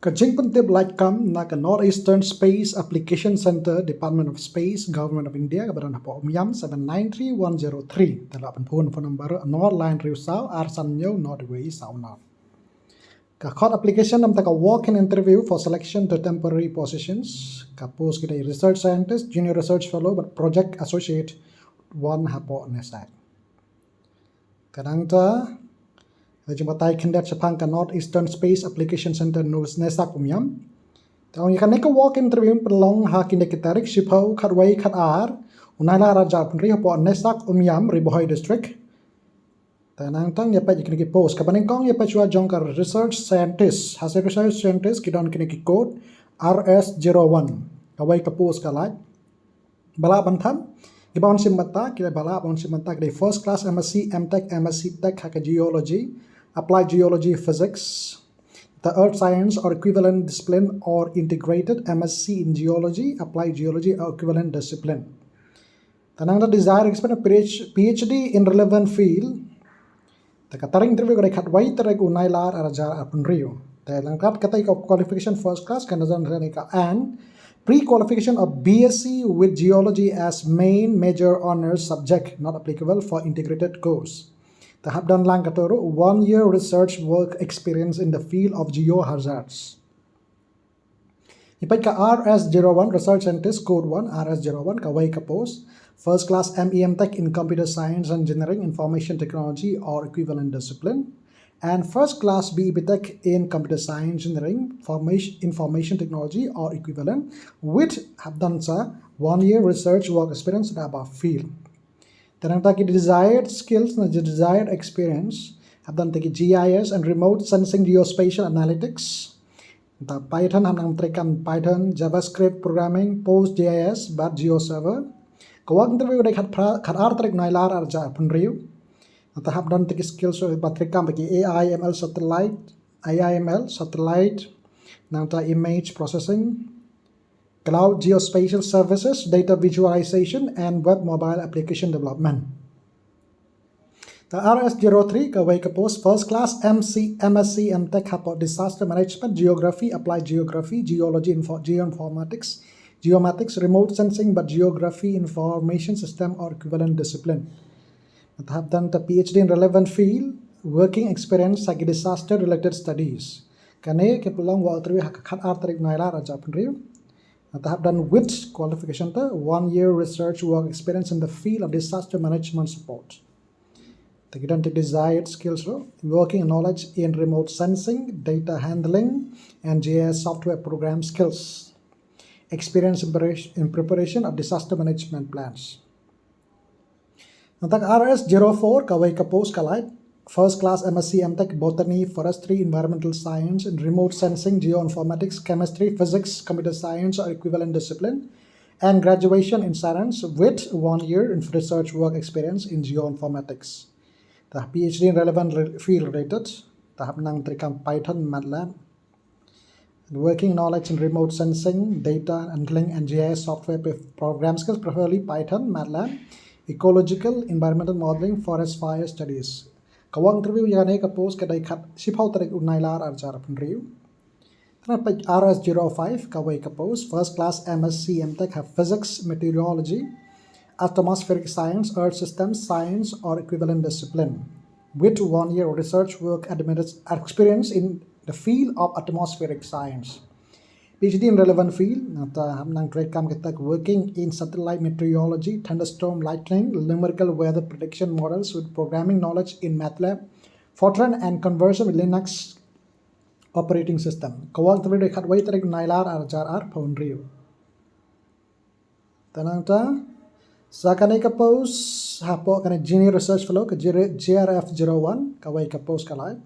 Kajingpantip Laitkam naka Northeastern Space Application Center, Department of Space, Government of India, kabaran hapo UMIAM 793103. Tala phone number Nord Line Riu Sao Arsanyo Nordway Sao Nord. Ka khot application nam taka walk-in interview for selection to temporary positions. Ka post kita research scientist, junior research fellow, but project associate one hapo NESAC. Kadang ta Jembatai kandidat Sepang ka Northeastern Space Application Center NESAC UMIAM. Tahu yang kan walk interview perlong hakin dekitarik sipau khatway khatar unaila raja penri hapo NESAC UMIAM Ribohoi district. Tanang tang ya pa jikini post kapaning kong ya pa chua jong ka research scientist hasil research scientist kidon kini code RS01 kawai ka post ka like bala bantam ibawan simata kita bala ibawan simata kini first class MSc MTech MSc Tech haka geology applied geology physics, the earth science or equivalent discipline or integrated MSc in geology, applied geology or equivalent discipline. Tanang the desire experience PhD in relevant field. The kataring interview kay khatway tarek unailar arajar apunrio. The langkat katay qualification first class kanazan ka and pre-qualification of BSc with geology as main major honors subject not applicable for integrated course. Tahap dan lang katoro 1 year research work experience in the field of geohazards. Ipat ka RS01 research scientist code 1 RS01 kaway ka post first class MEM Tech in computer science engineering information technology or equivalent discipline and first class BEB Tech in computer science engineering information technology or equivalent with have done sa 1 year research work experience in above field. Tanang taki desired skills na desired experience have done taki GIS and remote sensing geospatial analytics. The Python hamnang trekan Python, JavaScript programming, PostGIS, but GeoServer. Kawag interview day khat artrek nailar arja punriu. Nata have done taki skills so patrekam bagi AIML satellite, nang ta image processing, cloud geospatial services, data visualization, and web mobile application development. The RS03 kaway ka post first class MSc MTech hapo disaster management, geography, applied geography, geology, geoinformatics, geomatics, remote sensing, but geography information system or equivalent discipline. That have done the PhD in relevant field, working experience like disaster related studies. Kane ke pulang wa terwi khat artarik naila raja punriu. Have done with qualification 1 year research work experience in the field of disaster management support. The desired skills working knowledge in remote sensing, data handling, and GIS software program skills. Experience in preparation of disaster management plans. RS04 kaway ka post kalait first class MSc MTech botany, forestry, environmental science, and remote sensing, geoinformatics, chemistry, physics, computer science or equivalent discipline, and graduation in science with 1 year in research work experience in geoinformatics. The PhD in relevant field related, tahap nang trikam Python, MATLAB, working knowledge in remote sensing, data handling, and GIS software program skills, preferably Python, MATLAB, ecological, environmental modeling, forest fire studies. Kawang interview yana ka post kadai khat sipau tarik unailar arjar punriu. Tana page RS05 kawai ka post first class MSc MTech have physics, meteorology, atmospheric science, earth systems science or equivalent discipline with 1 year research work experience in the field of atmospheric science. PhD in relevant field, nata hamnang Laitkam ketak working in satellite meteorology, thunderstorm, lightning, numerical weather prediction models with programming knowledge in MATLAB, Fortran and conversion with Linux operating system. Kawag tabi khatway tarik nailar arjar ar paunriu. Tanang ta sakanay ka post hapo kana junior research fellow ka JRF01 kaway ka post kalay.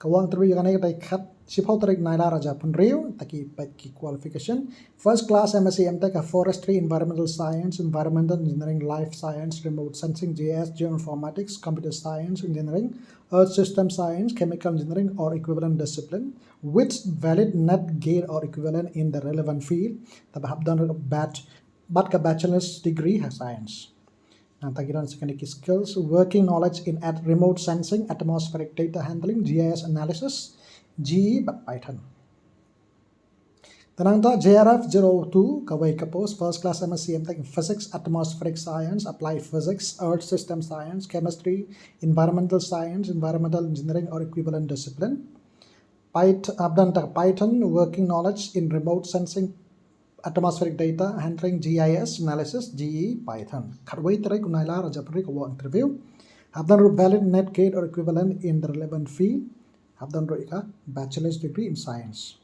Kawang tabi kanay tay khat sipau tarik nailar raja punriu taki paki qualification first class MSc MTech forestry, environmental science, environmental engineering, life science, remote sensing, GIS, geoinformatics, computer science engineering, earth system science, chemical engineering or equivalent discipline with valid net grade or equivalent in the relevant field. Tab have done bat ka bachelor's degree has science. Tagiran secondary skills working knowledge in remote sensing, atmospheric data handling, GIS analysis, GE but Python. Tanangta JRF 02 kawai kapos first class MSc MTech in Physics, Atmospheric Science, Applied Physics, Earth System Science, Chemistry, Environmental Science, Environmental Engineering or equivalent discipline. Python working knowledge in remote sensing, atmospheric data, handling GIS analysis, GE, Python. Kharwai tarik unailar ajapri kawa interview. Have done valid net gate or equivalent in the relevant field. Have done bachelor's degree in science.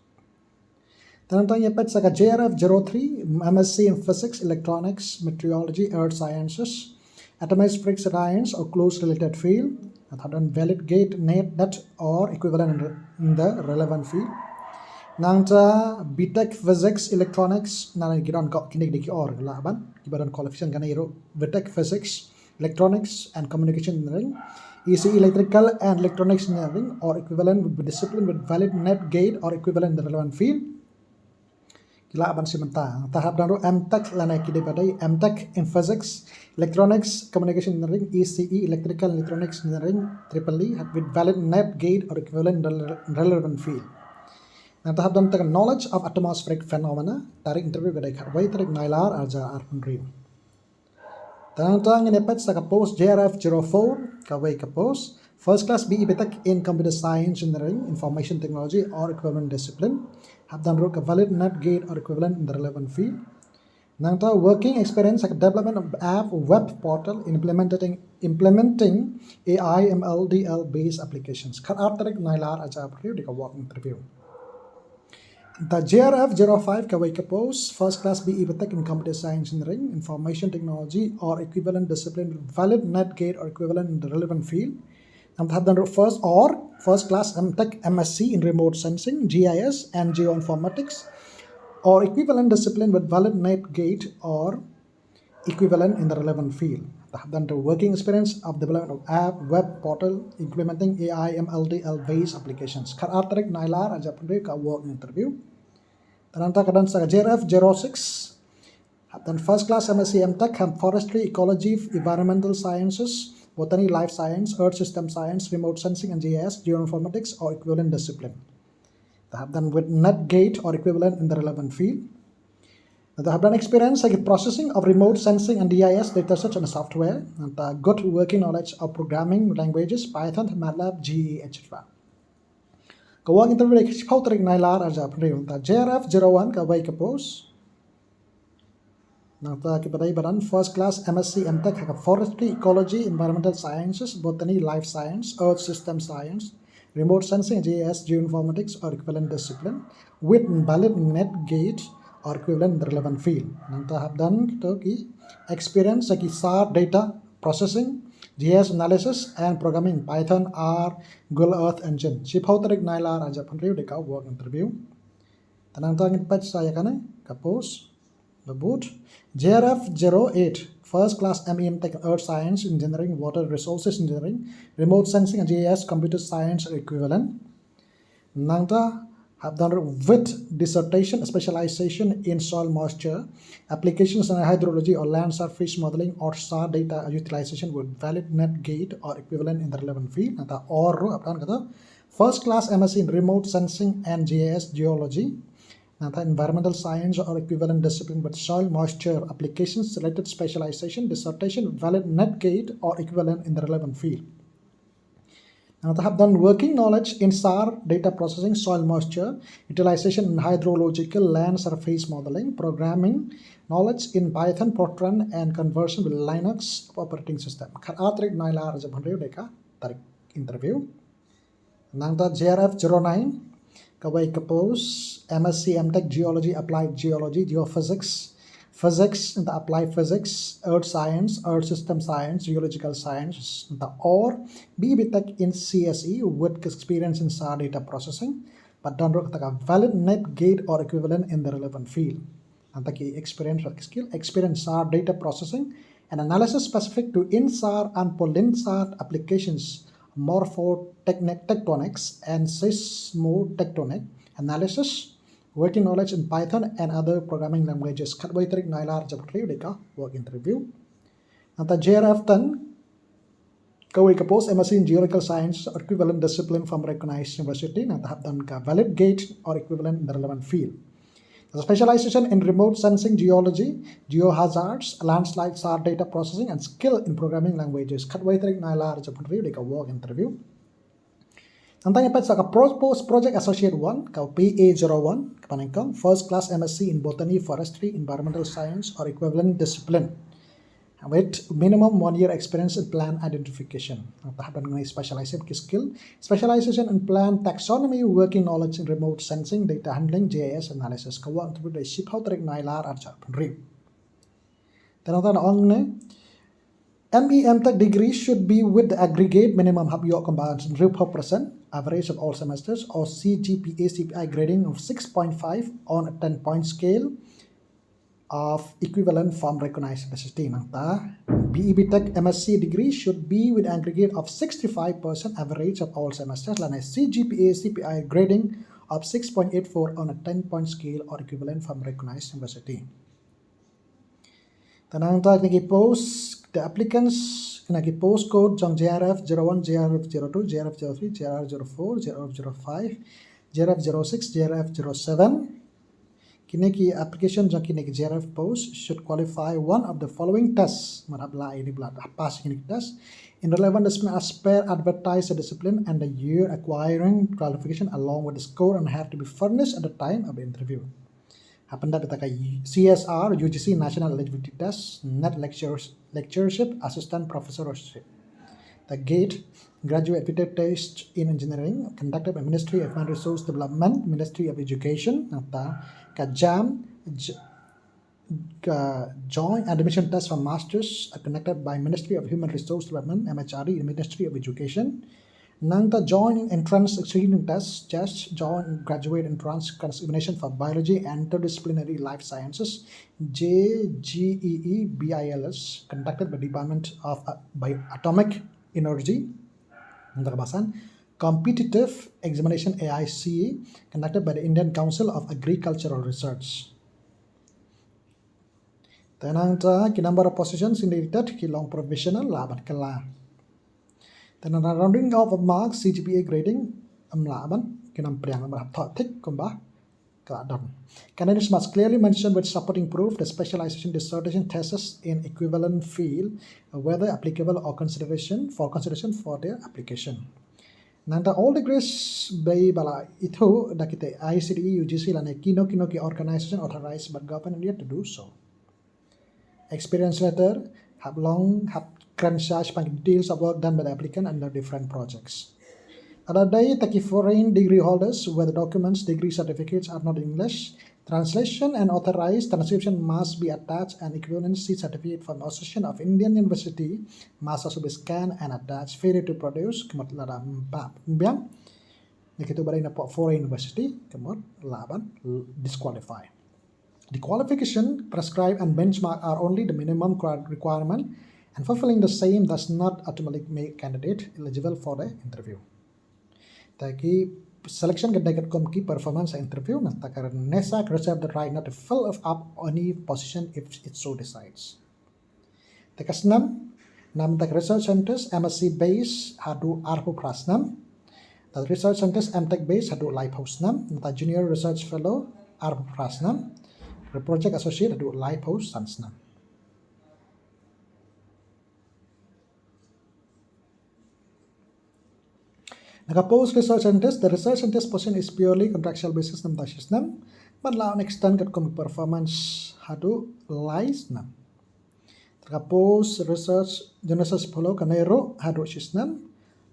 Tanantang yapet saka JRF 03 MSc in Physics, Electronics, Meteorology, Earth Sciences, Atmospheric Science or close related field. Have done valid gate net or equivalent in the relevant field. Nangta BTech Physics, Electronics, nana giron kinik diki or laban kibaran qualification gana iro BTech Physics, Electronics and Communication Engineering, ECE Electrical and Electronics Engineering or equivalent with discipline with valid net gate or equivalent in the relevant field. Kila aban simenta tahap daro MTech lana kide badai MTech in Physics, Electronics, Communication Engineering, ECE Electrical and Electronics Engineering EEE with valid net gate or equivalent in the relevant field. Now tahap dan teka knowledge of atmospheric phenomena tarik interview gadai kharwai tarik nailar arja arpunriu. Tanang in epet saka post JRF 04 kawai ka post first class BE BTech in Computer Science Engineering, Information Technology or equivalent discipline. Have done a valid net gate or equivalent in the relevant field. Nangta working experience like development of app web portal implementing AI MLDL based applications. Khat artarik nailar aja apri di ka walk interview. The JRF 05 kawai ka post first class BE BTech in Computer Science Engineering, Information Technology or equivalent discipline with valid net gate or equivalent in the relevant field. And have done first class MTech MSc in Remote Sensing, GIS and Geoinformatics or equivalent discipline with valid net gate or equivalent in the relevant field. Have done the working experience of development of app, web portal, implementing AI MLDL based applications. Kar artarik nailar ajapundre ka work interview. Tananta kadan sa JRF 06 have done first class MSc MTech Forestry, Ecology, Environmental Sciences, Botany, Life Science, Earth System Science, Remote Sensing and GIS, Geoinformatics or equivalent discipline. They have done with net gate or equivalent in the relevant field. They have done experience like processing of remote sensing and GIS data search and software, and good working knowledge of programming languages, Python, MATLAB, GE, etc. Kawang interview like tarik nailar aja apnriu. The JRF 01 kawai kapos. Nata kipadai badan first class MSc MTech Forestry, Ecology, Environmental Sciences, Botany, Life Science, Earth System Science, Remote Sensing, GIS, Geoinformatics or equivalent discipline with valid net gate or equivalent in the relevant field. Nanta have done experience like SAR data processing, GIS analysis and programming Python, R, Google Earth Engine. Shiphautarik nailar aja panriu deka work interview. Tanang in patch saya kana kapos. The boot JRF 08 first class MEM Tech Earth Science Engineering, Water Resources Engineering, Remote Sensing and GIS Computer Science equivalent. Nangta have done with dissertation specialization in soil moisture, applications in hydrology or land surface modeling or SAR data utilization with valid net gate or equivalent in the relevant field. Nangta or apkan kata first class MSc in Remote Sensing and GIS Geology. Environmental science or equivalent discipline with soil moisture applications related specialization dissertation with valid net gate or equivalent in the relevant field. Now they have done working knowledge in SAR data processing, soil moisture utilization in hydrological land surface modeling, programming knowledge in Python, Fortran and conversion with Linux operating system. Atrik nailar aja bhanriu deka tarik interview. Nangta JRF 09 kawai kapos MSc MTech Geology, Applied Geology, Geophysics, Physics and the Applied Physics, Earth Science, Earth System Science, Geological Science, or BE BTech in CSE with experience in SAR data processing, but done valid net gate or equivalent in the relevant field. And the experience SAR data processing and analysis specific to INSAR and POLINSAR applications, morphotectonics and seismotectonic analysis, working knowledge in Python and other programming languages. Katwaitrik nailar japri deka work interview. Nanta JRF 10 kawai kapos MSc in Geological Science or equivalent discipline from recognized university. Nanta have done valid gate or equivalent in the relevant field. The specialization in remote sensing geology, geohazards, landslide SAR data processing, and skill in programming languages. Kat way tarik nailar Japan review di ka work interview. Nantang ipat sa ka post project associate 1 ka PA01 kapanengkong first class MSc in botany, forestry, environmental science or equivalent discipline with minimum 1 year experience in plant identification. Tahap mengenai specialization skill, specialization in plant taxonomy, working knowledge in remote sensing, data handling, GIS analysis. Kawa untuk dari ship how tarik nailar arca penrib. Tanang ongne MEM Tech degree should be with the aggregate minimum hub yok combined 0% average of all semesters or CGPA CPI grading of 6.5 on a 10-point scale of equivalent from recognized university. Nangta BEB Tech MSc degree should be with aggregate of 65% average of all semesters and a CGPA CPI grading of 6.84 on a 10-point scale or equivalent from recognized university. Tanangta nagi post the applicants nagi post code jang JRF 01, JRF 02, JRF 03, JRF 04, JRF 05, JRF 06, JRF 07. Kineki application jang kineki JRF post should qualify one of the following tests. Marabla ini belat pass kineki test in relevant discipline as per advertised discipline and the year acquiring qualification along with the score and have to be furnished at the time of the interview. Hapenda betaka CSR UGC National Eligibility Test, net lectureship, assistant professorship. The GATE graduate aptitude test in engineering conducted by Ministry of Human Resource Development, Ministry of Education. JAM joint admission test for masters conducted by Ministry of Human Resource Development, MHRD, Ministry of Education. Nangta joint entrance screening test, joint graduate entrance examination for biology and interdisciplinary life sciences, JGEE BILS conducted by Department of Atomic Energy. Competitive examination AICE conducted by the Indian Council of Agricultural Research. Tenangta ki number of positions indicated ki long provisional laban kala. Then rounding off of marks CGPA grading amlaban kinam priang amrap thought thick kumba kadam. Candidates must clearly mention with supporting proof the specialization dissertation thesis in equivalent field, whether applicable or consideration for their application. Nanta all degrees by bala itu dakite ICDE UGC lane kino ki organization authorized by government India to do so. Experience letter have crunch details of work done by the applicant under different projects. Other day, taki foreign degree holders where the documents, degree certificates are not English, translation and authorized transcription must be attached and equivalency certificate from Association of Indian University must also be scanned and attached, failure to produce, kemot ladam biang, nikitu bari na foreign university, kemot laban disqualify. The qualification prescribed and benchmark are only the minimum requirement, and fulfilling the same does not automatically make candidate eligible for the interview. Taki selection get key performance interview na takar NESAC reserve the right not to fill up any position if it so decides. Takas nam tak research centers MSc base hadu arho prasnam. The research centers MTech base hadu live host nam. The junior research fellow arho prasnam. The project associate hadu live host sansnam. Post research centers, the research centers position is purely contractual basis nam tashisnam, but law extend kat performance hadu lies nam. Post research research follow kanero hadu shisnam,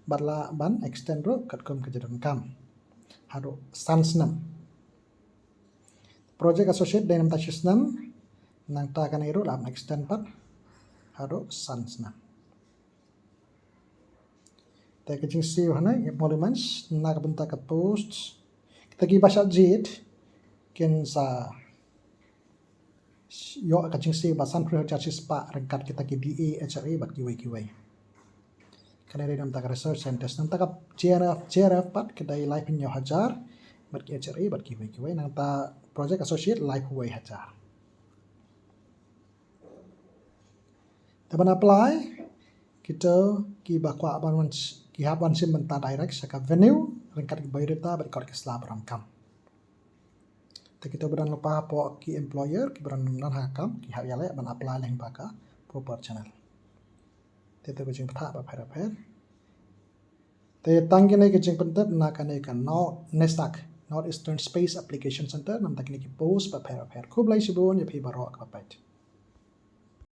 but la ban extend ro kat kejadian kam hadu sansnam. Project associate denam tashisnam nang ta kanero la extend pat hadu sansnam. Kita kecing see hana emoluments nak bentak ke post kita gi bahasa jit ken sa yo kecing see bahasan proses pak rengkat kita ki DA HRA bat kiwai kana redam tak research centers nang tak JRF pat kedai live in yo hajar bat ki HRA bat kiwai nang ta project associate live huai hajar. Taban apply kita ki bakwa ban kihaban sim benta direct saka venue rengkat ki bayrita berkor ke slab ramkam. Tapi kita beran lepas apa ki employer ki beran nan hakam ki hak yale ban apply leng baka proper channel. Kita kucing peta ba phera. Te tangki nei kucing pentet na kan nei kan no NESAC North Eastern Space Application Center nam takni ki post ba phera. Khub lai sibon ya phi barok ba pait.